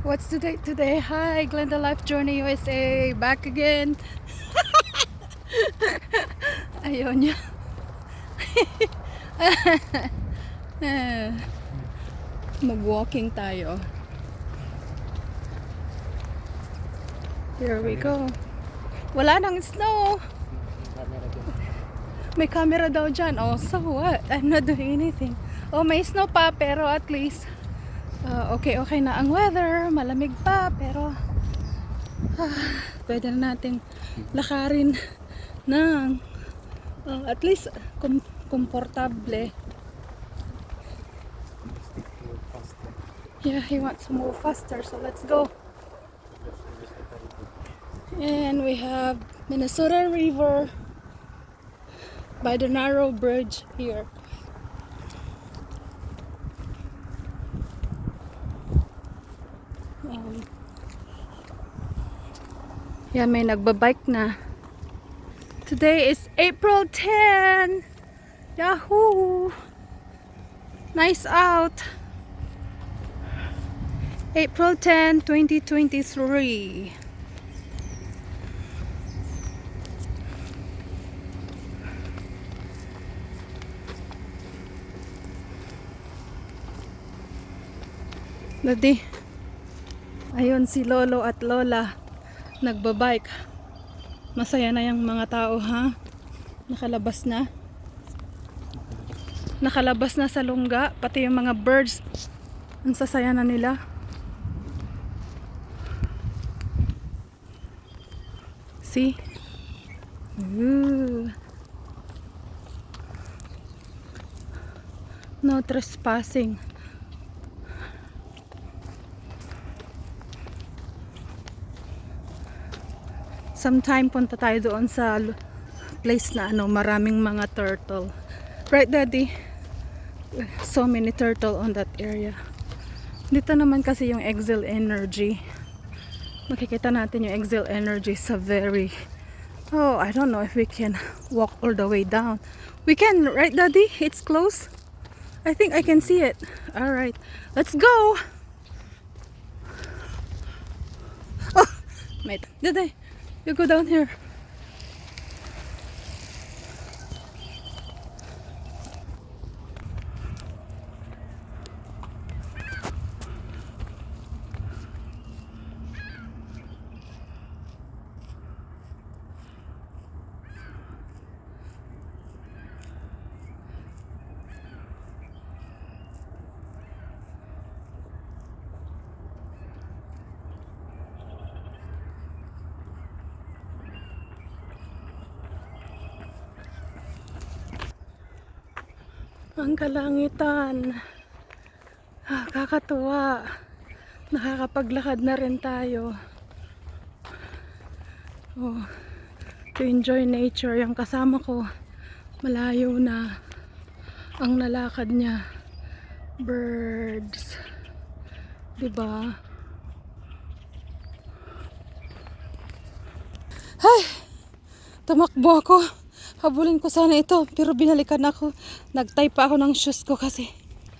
What's the date today? Hi, Glenda Life Journey USA. Back again. Ayaw niya. Mag-walking tayo. Here we go. Wala nang snow. May camera daw dyan. Oh, so what? I'm not doing anything. Oh, may snow pa, pero at least okay na ang weather. Malamig pa, pero pwede na nating lakarin ng at least komportable. Yeah, he wants to move faster, so let's go. And we have Minnesota River by the narrow bridge here. Yeah, may nagbabike na. Today is April 10. Yahoo! Nice out. April 10, 2023. Lodi. Ayun si Lolo at Lola nagbabike. Masaya na yung mga tao, ha? Nakalabas na. Nakalabas na sa lungga, pati yung mga birds. Ang sasaya na nila. See? Ooh. No trespassing. Sometime punta tayo doon sa place na maraming mga turtle. Right, Daddy? So many turtle on that area. Dito naman kasi yung exhale energy. Makikita natin yung exhale energy sa very... Oh, I don't know if we can walk all the way down. We can, right, Daddy? It's close. I think I can see it. Alright, let's go! Oh, mate. Daddy, you go down here. Ang kalangitan. Kakatuwa. Nakakapaglakad na rin tayo. Oh, to enjoy nature. Yung kasama ko, malayo na ang nalakad niya. Birds. Diba? Ay! Tumakbo ako. Habulin ko sana ito, pero binalikan ako. Nag-tie pa ako ng shoes ko kasi.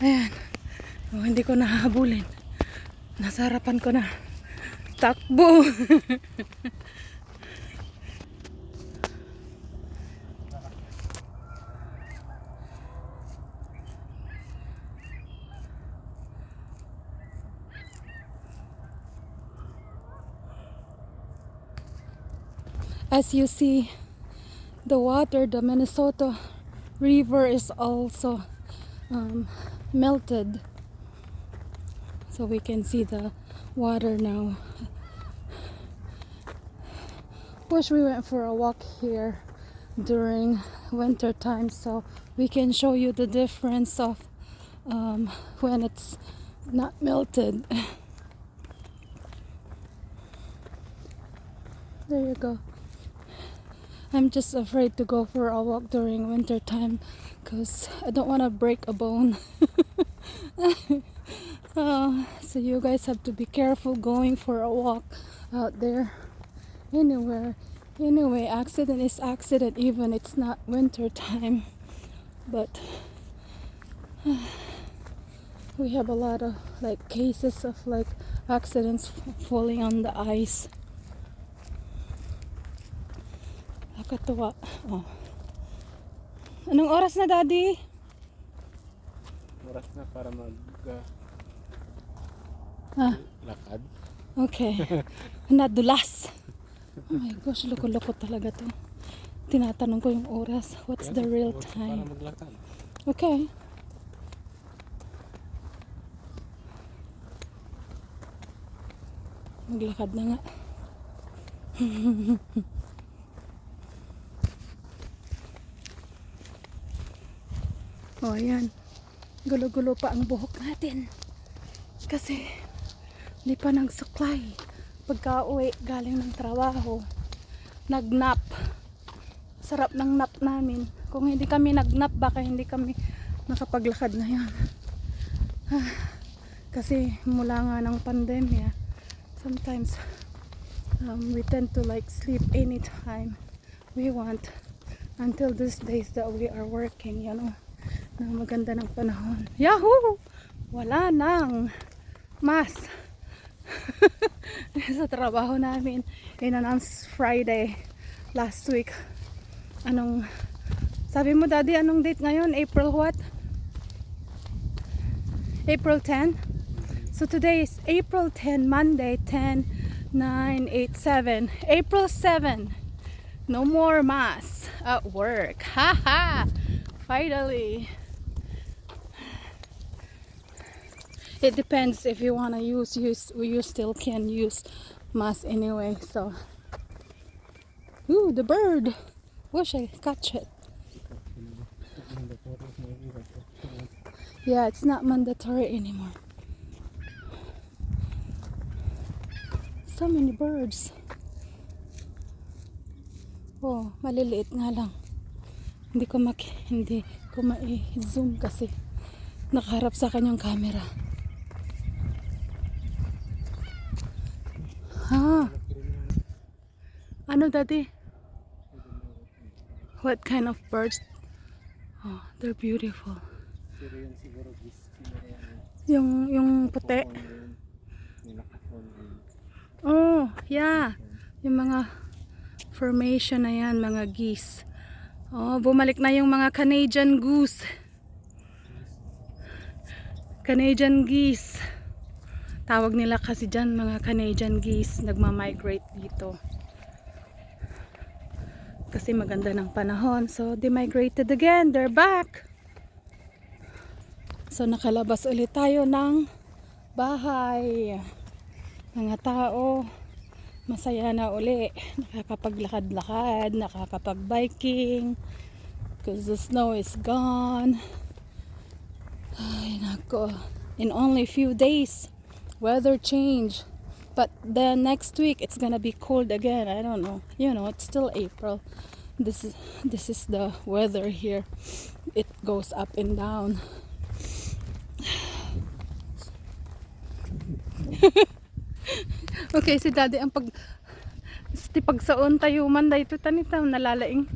Ayan. Oh, hindi ko nahabulin. Nasa harapan ko na. Takbo! As you see, the water, the Minnesota River is also melted, so we can see the water now. Wish we went for a walk here during winter time so we can show you the difference of when it's not melted. There you go. I'm just afraid to go for a walk during winter time because I don't want to break a bone. So you guys have to be careful going for a walk out there. Anyway, accident is accident even it's not winter time. But We have a lot of like cases of like accidents falling on the ice. Nakakatuwa. Oh. Anong oras na, Daddy? Oras na para mag Ah, lakad. okay. Nadulas. Oh my gosh, loko-loko talaga to. Tinatanong ko yung oras. What's the real Para time? maglakad. Okay. Maglakad na nga. Oh, ayan. Gulo-gulo pa ang buhok natin. Kasi, di pa nagsuklay. Pagka uwi, galing ng trabaho, nag-nap. Sarap ng nap namin. Kung hindi kami nag-nap, baka hindi kami nakapaglakad ngayon. Kasi mula nga ng pandemya, sometimes we tend to like sleep anytime we want until these days that we are working, you know, na maganda ng panahon. Yahoo! Wala nang mas sa trabaho namin. In-announce Friday last week. Anong sabi mo, Daddy, anong date ngayon? April what? April 10? So today is April 10, Monday, 10, 9, 8, 7. April 7. No more mass at work. Haha! Finally. It depends if you want to you still can use mask anyway. So, ooh, the bird. Wish I catch it. Yeah, it's not mandatory anymore. So many birds. Oh, maliliit nga lang. Hindi ko ma-zoom kasi nakaharap sa kanyang camera. Ah. Ano, Daddy? What kind of birds? Oh, they're beautiful. Yung puti. Oh, yeah. Yung mga formation na yan, mga geese. Oh, bumalik na yung mga Canadian goose. Canadian geese. Tawag nila kasi dyan, mga Canadian geese. Nagma-migrate dito. Kasi maganda ng panahon. So, they migrated again. They're back. So, nakalabas ulit tayo ng bahay. Mga tao, masaya na uli. Nakakapaglakad-lakad, nakakapag-biking. Because the snow is gone. Ay, nako. In only few days, weather change. But then next week, it's gonna be cold again. I don't know. You know, it's still April. This is the weather here. It goes up and down. Okay, si Daddy ang pagsaon tayo man dayto tanita nalalaing.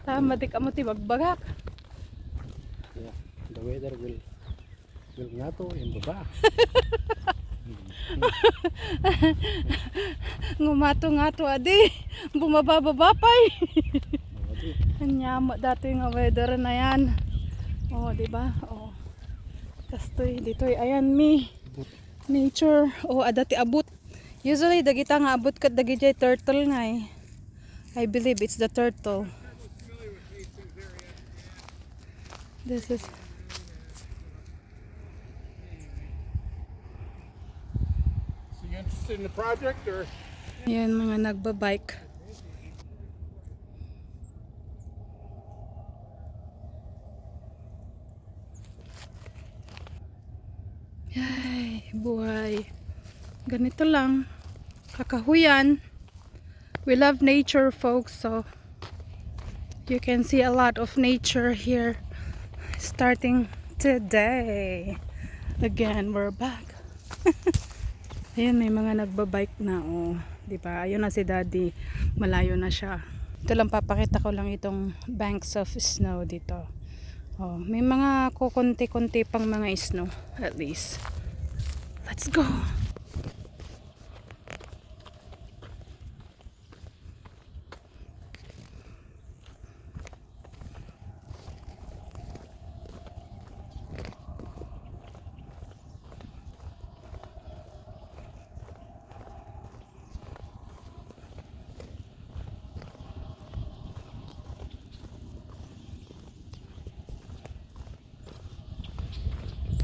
Tama di ka mo tibagbagak. Yeah, the weather will ngato in baba. Ngumato-ngato adi. Bumabababapay. Kanya mo dati nga weather na yan. Oh, di ba? Oh. Kastoy ditoy ayan mi. Nature. Oh, adati abot. Usually dagita nga abot kat dagiti turtle nga eh. I believe it's the turtle. This is So you interested in the project or? yan mga nagbabike. Yay, buhay. Ganito lang. Kakahuyan. We love nature, folks, so you can see a lot of nature here starting today. Again, we're back. Ayan, may mga nagbabike na, oh. Diba? Ayun na si Daddy. Malayo na siya. Ito lang, papakita ko lang itong banks of snow dito. Oh, may mga kukunti-kunti pang mga snow at least. Let's go.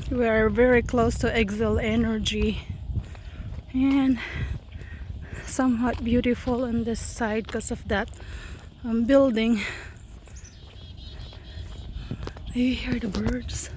We are very close to Exile Energy and somewhat beautiful on this side because of that building. Do you hear the birds?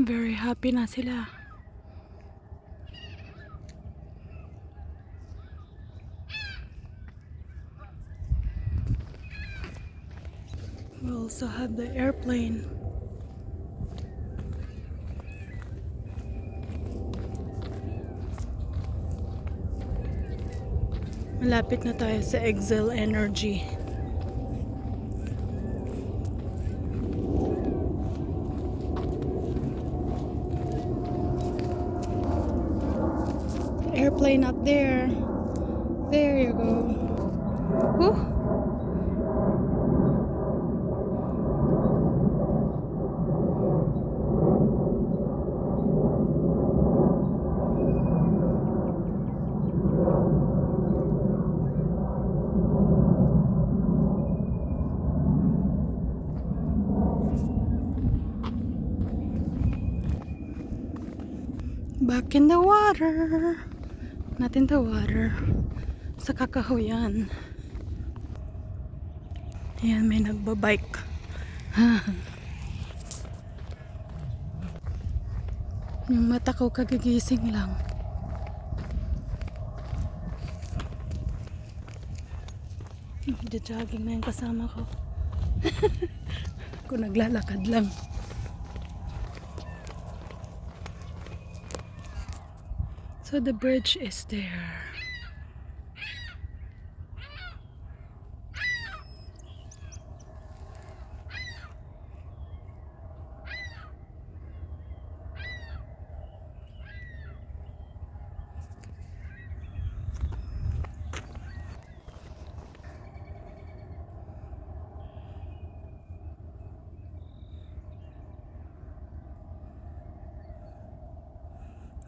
Very happy na sila. We also have the airplane. Malapit na tayo sa Exile Energy. Airplane up there. There you go. Woo. Back in the water. Not in the water. Sa kakahuyan. Ayan, may nagbabike. Yung mata ko kagigising lang. Jogging na yung kasama ko. Ako naglalakad lang. So the bridge is there.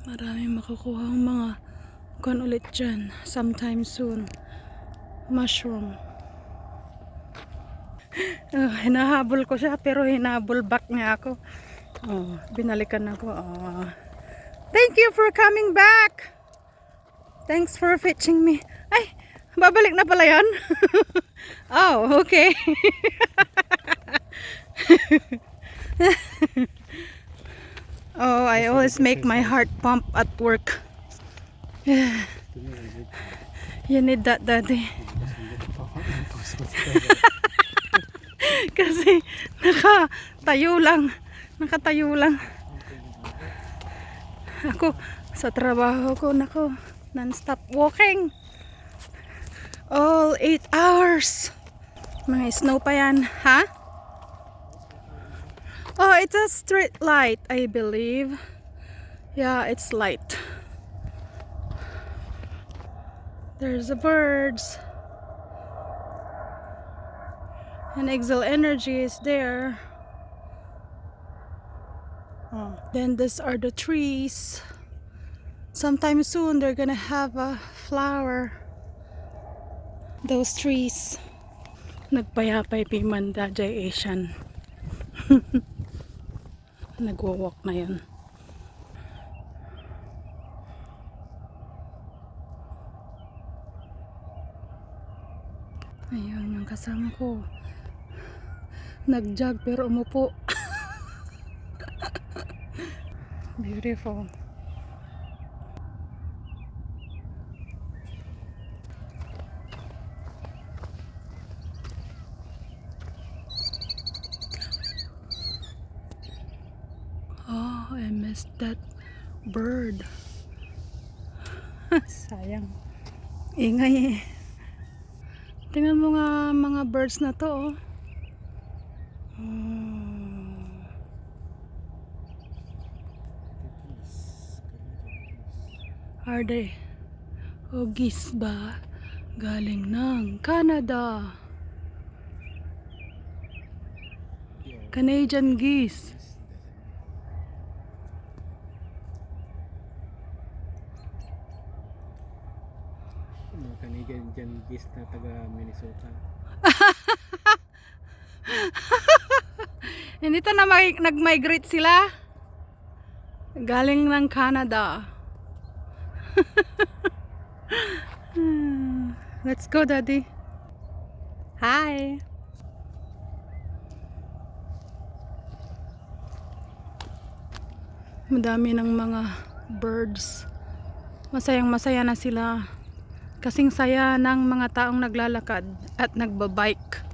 Maraming makukuha ang mga kon ulit dyan sometime soon. Mushroom. Hinahabol ko siya pero hinabol back niya ako. Binalikan ako. Thank you for coming back. Thanks for fetching me. Ay, babalik na pala yan. Oh, okay. Oh, I always make my heart pump at work. You need that, Daddy. Kasi nakatayo lang. Ako sa trabaho ko, non-stop walking. All 8 hours. Mga snow pa yan, ha? Oh, it's a street light, I believe. Yeah, it's light. There's the birds. And Exile Energy is there. Then these are the trees. Sometime soon they're gonna have a flower. Those trees. Nagpayapay pimanda jay Asian. Nagwo-walk na yun. Ayun yung kasama ko. Nag-jog pero umupo. Beautiful. Oh, I missed that bird. Sayang. Ingay eh. Tingnan mo nga mga birds na to, oh. Are they? O geese ba? Galing ng Canada. Canadian geese. Canadian geese na taga Minnesota. Hindi to na nag-migrate sila. Galing ng Canada. Let's go, Daddy. Hi. Madami ng mga birds. Masayang masaya na sila. Kasing saya ng mga taong naglalakad at nagbabike.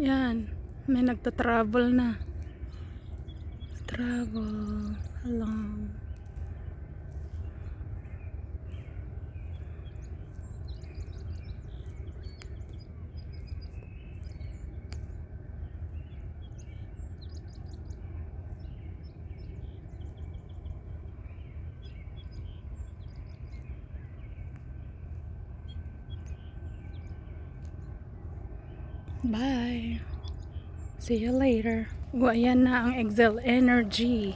Yan, may nagta-travel na. Travel along. Bye. See you later. O, ayan na ang Excel Energy.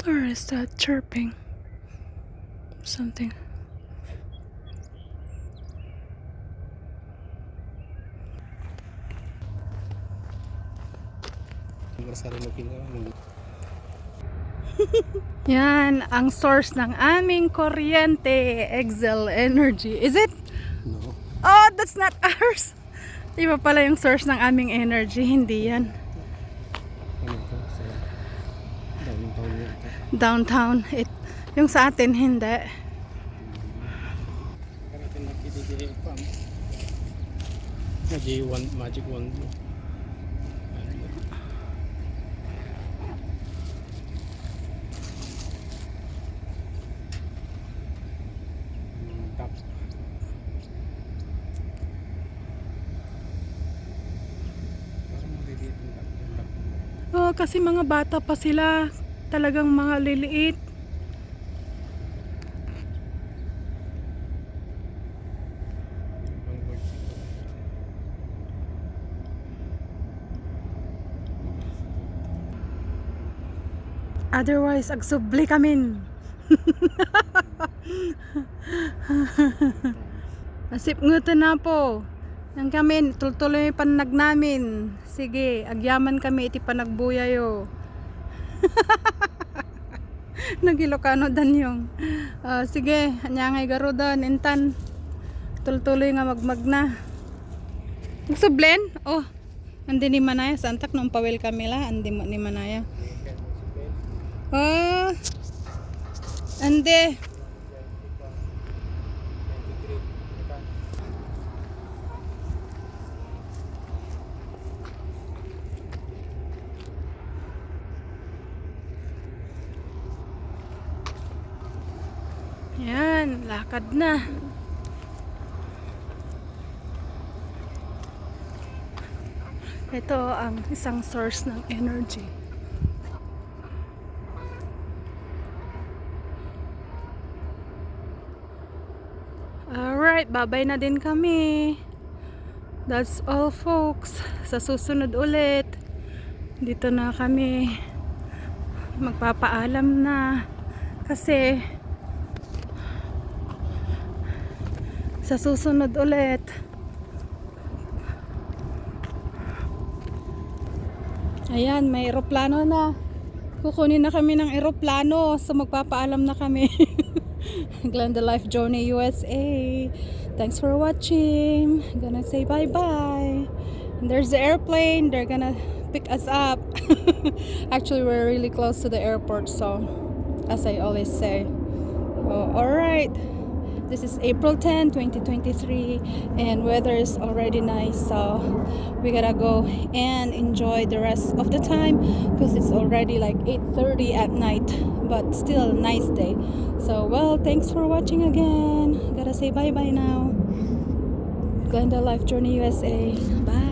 Or is that chirping? Something. Yan ang source ng aming kuryente, Excel Energy. Is it? No. Oh, that's not ours. Iba pala yung source ng aming energy, hindi yan. Ano to? Sa downtown yata. Downtown. Yung sa atin, hindi. Karating na kitigil pa. Magic wand mo. Tap. Parang maliliit yung tap. Oh, kasi mga bata pa sila. Talagang mga liliit. Ang birds ito. Otherwise, agsubli kamin. Nasip ngutan na po. Yang kami, tuloy panag namin. Sige, agyaman kami iti panagbuyayo. Nagilokano dan yung. Sige, anyangay garudan, intan. Tuloy nga magmag na. Magsublen? Oh, andi ni Manaya. Santak nung pawel kami la, andi ni Manaya. Oh, andi. Yan, lakad na. Ito ang isang source ng energy. Alright, babay na din kami. That's all folks. Sa susunod ulit, dito na kami. Magpapaalam na. Kasi sa susunod ulit. Ayan, may eroplano na. Kukunin na kami ng eroplano. So magpapaalam na kami. Glenda Life Journey USA. Thanks for watching. I'm gonna say bye-bye. And there's the airplane. They're gonna pick us up. Actually, we're really close to the airport. So, as I always say. Oh, alright. This is April 10, 2023, and weather is already nice, so we gotta go and enjoy the rest of the time because it's already like 8:30 at night, but still nice day. So, well, thanks for watching again. Gotta say bye bye now. Glenda Life Journey USA. Bye.